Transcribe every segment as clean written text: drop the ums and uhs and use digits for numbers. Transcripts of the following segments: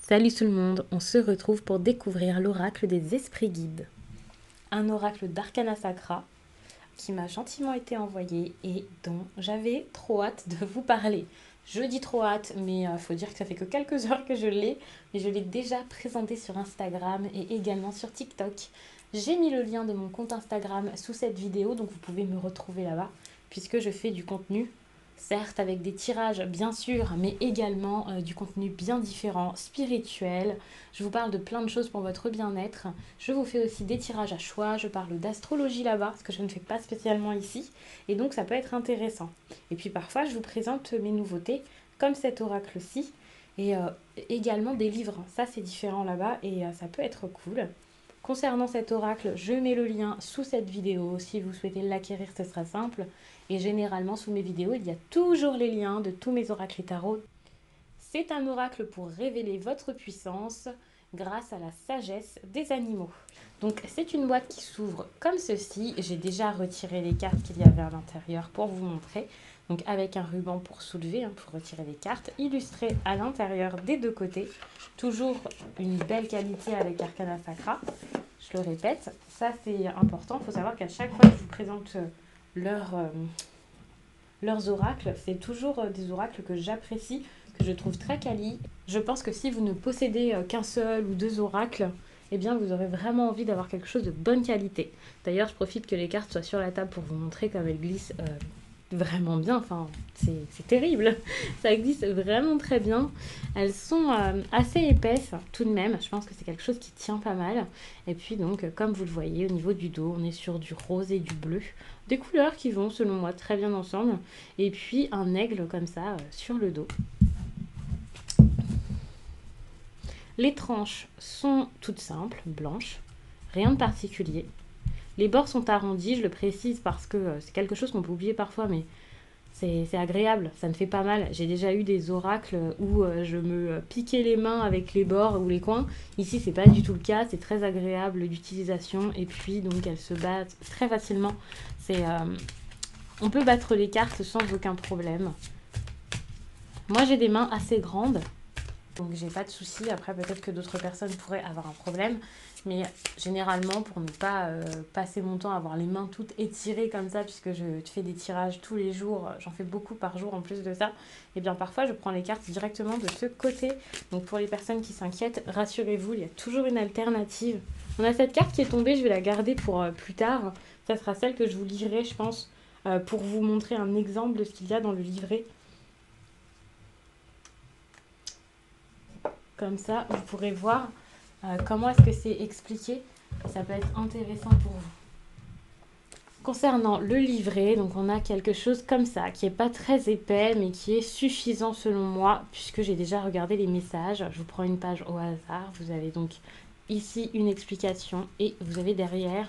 Salut tout le monde, on se retrouve pour découvrir l'oracle des esprits guides. Un oracle d'Arcana Sacra qui m'a gentiment été envoyé et dont j'avais trop hâte de vous parler. Je dis trop hâte, mais faut dire que ça fait que quelques heures que je l'ai, mais je l'ai déjà présenté sur Instagram et également sur TikTok. J'ai mis le lien de mon compte Instagram sous cette vidéo, donc vous pouvez me retrouver là-bas, puisque je fais du contenu, certes avec des tirages bien sûr, mais également du contenu bien différent, spirituel. Je vous parle de plein de choses pour votre bien-être. Je vous fais aussi des tirages à choix, je parle d'astrologie là-bas, ce que je ne fais pas spécialement ici, et donc ça peut être intéressant. Et puis parfois je vous présente mes nouveautés, comme cet oracle-ci, et également des livres. Ça c'est différent là-bas, et ça peut être cool. Concernant cet oracle, je mets le lien sous cette vidéo. Si vous souhaitez l'acquérir, ce sera simple. Et généralement, sous mes vidéos, il y a toujours les liens de tous mes oracles et tarots. C'est un oracle pour révéler votre puissance grâce à la sagesse des animaux. Donc c'est une boîte qui s'ouvre comme ceci. J'ai déjà retiré les cartes qu'il y avait à l'intérieur pour vous montrer. Donc avec un ruban pour soulever, pour retirer les cartes, illustrées à l'intérieur des deux côtés. Toujours une belle qualité avec Arcana Sacra. Je le répète, ça c'est important. Il faut savoir qu'à chaque fois que je vous présente leurs oracles, c'est toujours des oracles que j'apprécie, que je trouve très quali. Je pense que si vous ne possédez qu'un seul ou deux oracles, eh bien vous aurez vraiment envie d'avoir quelque chose de bonne qualité. D'ailleurs, je profite que les cartes soient sur la table pour vous montrer comme elles glissent vraiment bien. Enfin, c'est terrible. Ça glisse vraiment très bien. Elles sont assez épaisses tout de même. Je pense que c'est quelque chose qui tient pas mal. Et puis donc, comme vous le voyez, au niveau du dos, on est sur du rose et du bleu. Des couleurs qui vont, selon moi, très bien ensemble. Et puis un aigle comme ça sur le dos. Les tranches sont toutes simples, blanches. Rien de particulier. Les bords sont arrondis, je le précise parce que c'est quelque chose qu'on peut oublier parfois, mais c'est agréable, ça ne fait pas mal. J'ai déjà eu des oracles où je me piquais les mains avec les bords ou les coins. Ici, c'est pas du tout le cas, c'est très agréable d'utilisation et puis donc elles se battent très facilement. On peut battre les cartes sans aucun problème. Moi, j'ai des mains assez grandes, donc j'ai pas de soucis. Après, peut-être que d'autres personnes pourraient avoir un problème. Mais généralement, pour ne pas passer mon temps à avoir les mains toutes étirées comme ça, puisque je fais des tirages tous les jours, j'en fais beaucoup par jour en plus de ça, et bien parfois je prends les cartes directement de ce côté. Donc pour les personnes qui s'inquiètent, rassurez-vous, il y a toujours une alternative. On a cette carte qui est tombée, je vais la garder pour plus tard. Ça sera celle que je vous livrerai, je pense, pour vous montrer un exemple de ce qu'il y a dans le livret. Comme ça, vous pourrez voir comment est-ce que c'est expliqué. Ça peut être intéressant pour vous. Concernant le livret, donc on a quelque chose comme ça, qui n'est pas très épais, mais qui est suffisant selon moi, puisque j'ai déjà regardé les messages. Je vous prends une page au hasard. Vous avez donc ici une explication et vous avez derrière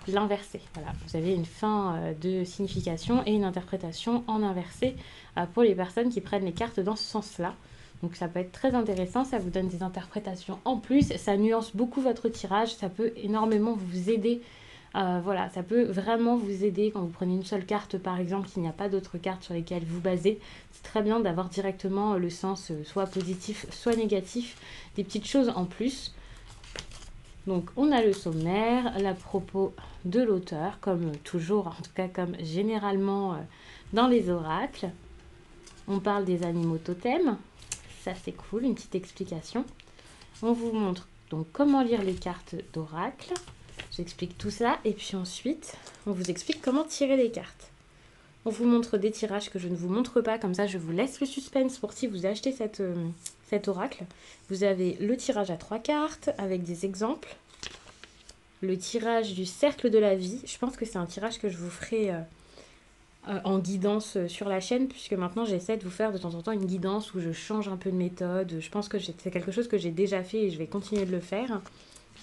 l'inversé. Voilà, vous avez une fin de signification et une interprétation en inversé pour les personnes qui prennent les cartes dans ce sens-là. Donc ça peut être très intéressant, ça vous donne des interprétations en plus, ça nuance beaucoup votre tirage, ça peut énormément vous aider. Voilà, ça peut vraiment vous aider quand vous prenez une seule carte par exemple, s'il n'y a pas d'autres cartes sur lesquelles vous basez. C'est très bien d'avoir directement le sens soit positif, soit négatif, des petites choses en plus. Donc on a le sommaire, la propos de l'auteur, comme toujours, en tout cas comme généralement dans les oracles. On parle des animaux totems. Ça c'est cool, une petite explication. On vous montre donc comment lire les cartes d'oracle. J'explique tout ça et puis ensuite on vous explique comment tirer les cartes. On vous montre des tirages que je ne vous montre pas, comme ça je vous laisse le suspense pour si vous achetez cet oracle. Vous avez le tirage à 3 cartes avec des exemples. Le tirage du cercle de la vie. Je pense que c'est un tirage que je vous ferai en guidance sur la chaîne, puisque maintenant j'essaie de vous faire de temps en temps une guidance où je change un peu de méthode. Je pense que c'est quelque chose que j'ai déjà fait et je vais continuer de le faire.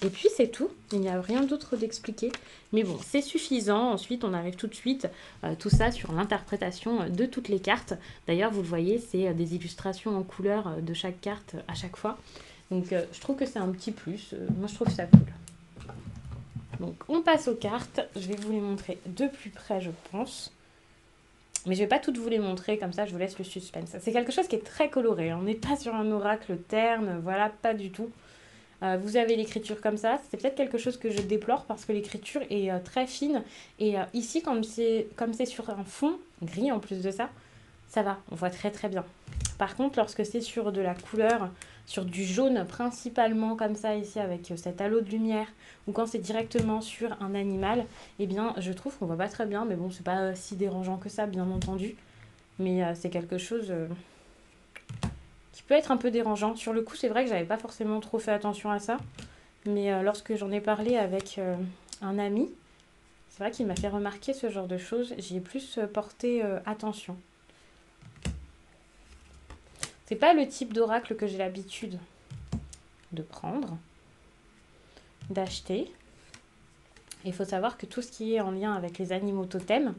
Et puis c'est tout, il n'y a rien d'autre d'expliqué. Mais bon, c'est suffisant. Ensuite, on arrive tout de suite, tout ça sur l'interprétation de toutes les cartes. D'ailleurs, vous le voyez, c'est des illustrations en couleur de chaque carte à chaque fois. Donc je trouve que c'est un petit plus. Moi, je trouve ça cool. Donc on passe aux cartes. Je vais vous les montrer de plus près, je pense. Mais je vais pas toutes vous les montrer, comme ça je vous laisse le suspense. C'est quelque chose qui est très coloré, hein. On n'est pas sur un oracle terne, voilà, pas du tout. Vous avez l'écriture comme ça, c'est peut-être quelque chose que je déplore parce que l'écriture est très fine. Et ici, comme c'est sur un fond gris en plus de ça, ça va, on voit très très bien. Par contre, lorsque c'est sur de la couleur, sur du jaune principalement comme ça ici avec cet halo de lumière, ou quand c'est directement sur un animal, eh bien je trouve qu'on voit pas très bien, mais bon, c'est pas si dérangeant que ça, bien entendu. Mais c'est quelque chose qui peut être un peu dérangeant. Sur le coup, c'est vrai que j'avais pas forcément trop fait attention à ça, mais lorsque j'en ai parlé avec un ami, c'est vrai qu'il m'a fait remarquer ce genre de choses, j'y ai plus porté attention. C'est pas le type d'oracle que j'ai l'habitude de prendre, d'acheter. Il faut savoir que tout ce qui est en lien avec les animaux totems,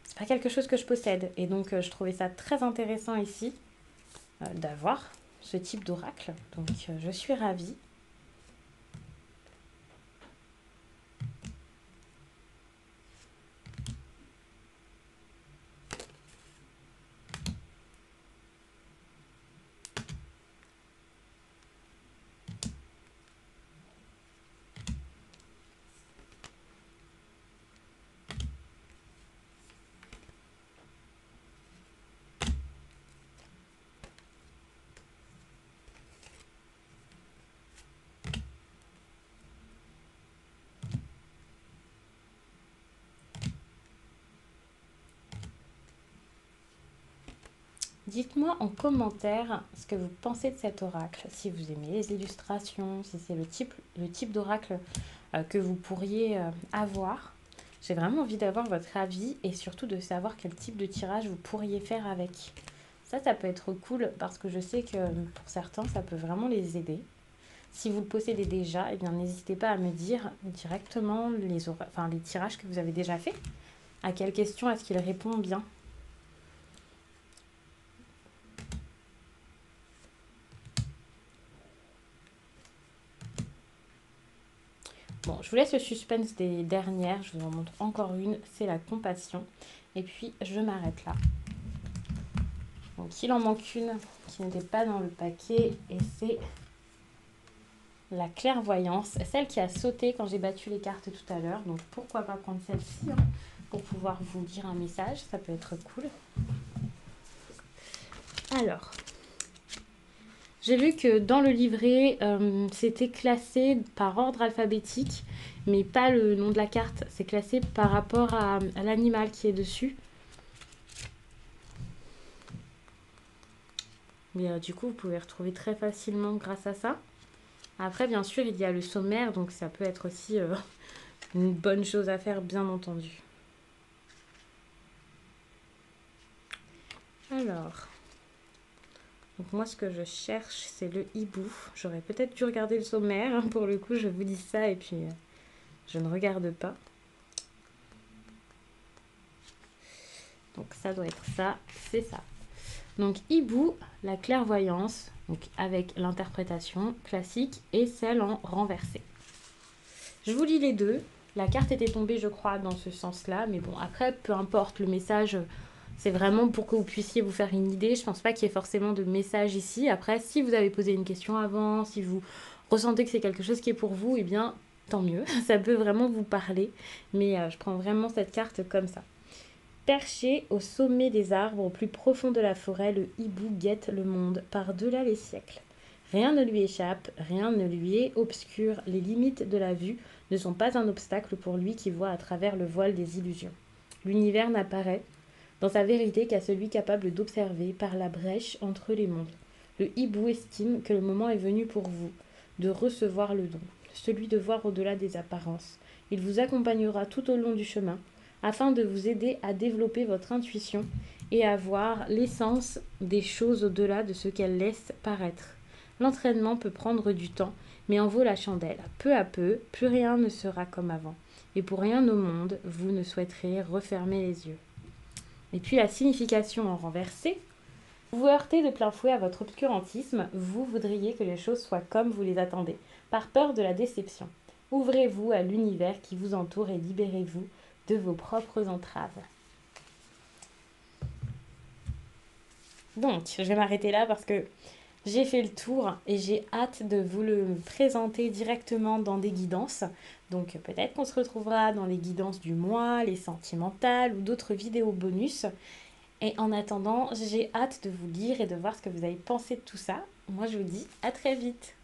c'est pas quelque chose que je possède. Et donc je trouvais ça très intéressant ici d'avoir ce type d'oracle. Donc je suis ravie. Dites-moi en commentaire ce que vous pensez de cet oracle, si vous aimez les illustrations, si c'est le type d'oracle que vous pourriez avoir. J'ai vraiment envie d'avoir votre avis et surtout de savoir quel type de tirage vous pourriez faire avec. Ça peut être cool parce que je sais que pour certains, ça peut vraiment les aider. Si vous le possédez déjà, eh bien n'hésitez pas à me dire directement les tirages que vous avez déjà faits. À quelles questions est-ce qu'il répond bien? Bon, je vous laisse le suspense des dernières. Je vous en montre encore une. C'est la compassion. Et puis, je m'arrête là. Donc, il en manque une qui n'était pas dans le paquet. Et c'est la clairvoyance. Celle qui a sauté quand j'ai battu les cartes tout à l'heure. Donc, pourquoi pas prendre celle-ci pour pouvoir vous dire un message. Ça peut être cool. Alors, j'ai vu que dans le livret, c'était classé par ordre alphabétique, mais pas le nom de la carte. C'est classé par rapport à l'animal qui est dessus. Mais du coup, vous pouvez retrouver très facilement grâce à ça. Après, bien sûr, il y a le sommaire, donc ça peut être aussi une bonne chose à faire, bien entendu. Alors, donc moi, ce que je cherche, c'est le hibou. J'aurais peut-être dû regarder le sommaire. Hein, pour le coup, je vous dis ça et puis je ne regarde pas. Donc ça doit être ça, c'est ça. Donc hibou, la clairvoyance, donc avec l'interprétation classique et celle en renversé. Je vous lis les deux. La carte était tombée, je crois, dans ce sens-là. Mais bon, après, peu importe, le message, c'est vraiment pour que vous puissiez vous faire une idée. Je pense pas qu'il y ait forcément de message ici. Après, si vous avez posé une question avant, si vous ressentez que c'est quelque chose qui est pour vous, eh bien, tant mieux. Ça peut vraiment vous parler. Mais je prends vraiment cette carte comme ça. Perché au sommet des arbres, au plus profond de la forêt, le hibou guette le monde par-delà les siècles. Rien ne lui échappe, rien ne lui est obscur, les limites de la vue ne sont pas un obstacle pour lui qui voit à travers le voile des illusions. L'univers n'apparaît dans sa vérité qu'à celui capable d'observer par la brèche entre les mondes. Le hibou estime que le moment est venu pour vous de recevoir le don, celui de voir au-delà des apparences. Il vous accompagnera tout au long du chemin, afin de vous aider à développer votre intuition et à voir l'essence des choses au-delà de ce qu'elles laissent paraître. L'entraînement peut prendre du temps, mais en vaut la chandelle. Peu à peu, plus rien ne sera comme avant. Et pour rien au monde, vous ne souhaiterez refermer les yeux. Et puis la signification en renversé. Vous vous heurtez de plein fouet à votre obscurantisme, vous voudriez que les choses soient comme vous les attendez, par peur de la déception. Ouvrez-vous à l'univers qui vous entoure et libérez-vous de vos propres entraves. Donc, je vais m'arrêter là parce que j'ai fait le tour et j'ai hâte de vous le présenter directement dans des guidances. Donc, peut-être qu'on se retrouvera dans les guidances du mois, les sentimentales ou d'autres vidéos bonus. Et en attendant, j'ai hâte de vous lire et de voir ce que vous avez pensé de tout ça. Moi, je vous dis à très vite.